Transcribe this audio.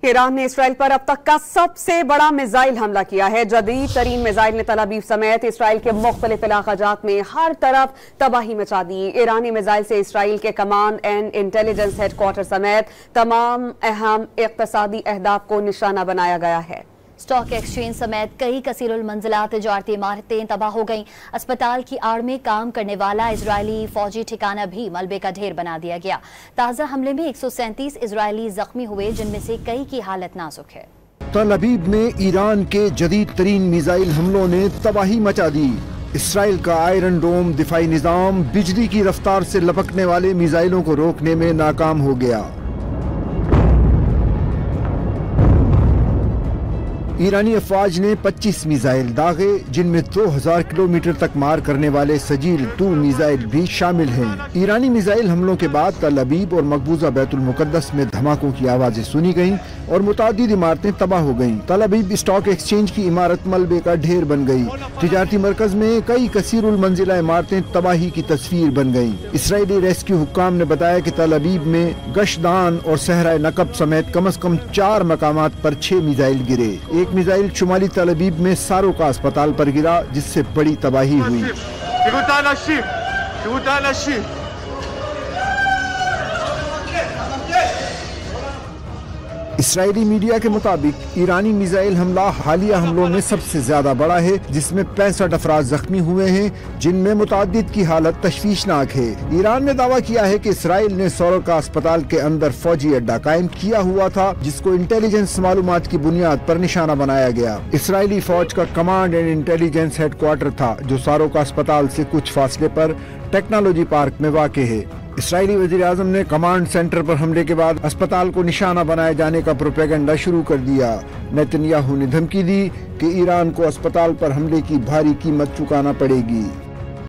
Iran ने Israel पर अब तक का सबसे बड़ा मिसाइल हमला किया है। जदीद तरीन मिसाइल ने तल अवीव समेत इसराइल के मुख्तलिफ इलाकाजात में हर तरफ तबाही मचा दी। ईरानी मिसाइल से इसराइल के कमांड एंड इंटेलिजेंस हेडक्वार्टर समेत तमाम अहम इक़्तिसादी अहदाफ को निशाना बनाया गया है। स्टॉक एक्सचेंज समेत कई कसीरुल मंजिला तिजारती इमारतें तबाह हो गईं। अस्पताल की आड़ में काम करने वाला इजरायली फौजी ठिकाना भी मलबे का ढेर बना दिया गया। ताज़ा हमले में 137 इजरायली जख्मी हुए, जिनमें से कई की हालत नाजुक है। तल अवीव में ईरान के जदीद तरीन मिसाइल हमलों ने तबाही मचा दी। इसराइल का आयरन डोम दिफाई निजाम बिजली की रफ्तार से लपकने वाले मिसाइलों को रोकने में नाकाम हो गया। ईरानी अफवाज ने 25 मिसाइल दागे, जिनमें 2000 किलोमीटर तक मार करने वाले सजील-2 मिसाइल भी शामिल हैं। ईरानी मिसाइल हमलों के बाद तल अवीव और मकबूजा बैतुल मुकद्दस में धमाकों की आवाजें सुनी गईं और मुतादिद इमारतें तबाह हो गईं। तल अवीव स्टॉक एक्सचेंज की इमारत मलबे का ढेर बन गई। तिजारती मरकज में कई कसीरुल मंजिला इमारतें तबाही की तस्वीर बन गईं। इसराइली रेस्क्यू हुक्काम ने बताया कि तल अवीव में गशदान और सहरा नकब समेत कम से कम 4 मकामात पर 6 मिसाइल गिरे। एक मिसाइल शुमाली तल अवीव में सारो का अस्पताल पर गिरा, जिससे बड़ी तबाही हुई। इसराइली मीडिया के मुताबिक ईरानी मिसाइल हमला हालिया हमलों में सबसे ज्यादा बड़ा है, जिसमें 65 अफराद जख्मी हुए हैं, जिनमें मुतादिद की हालत तशवीशनाक है। ईरान ने दावा किया है कि इसराइल ने सोरो का अस्पताल के अंदर फौजी अड्डा कायम किया हुआ था, जिसको इंटेलिजेंस मालूमात की बुनियाद पर निशाना बनाया गया। इसराइली फौज का कमांड एंड इंटेलिजेंस हेडक्वार्टर था, जो सारो का अस्पताल से कुछ फासले पर टेक्नोलॉजी पार्क में वाक़ है। इसराइली वज़ीर आज़म ने कमांड सेंटर पर हमले के बाद अस्पताल को निशाना बनाए जाने का प्रोपेगेंडा शुरू कर दिया। नेतन्याहू ने धमकी दी कि ईरान को अस्पताल पर हमले की भारी कीमत चुकाना पड़ेगी।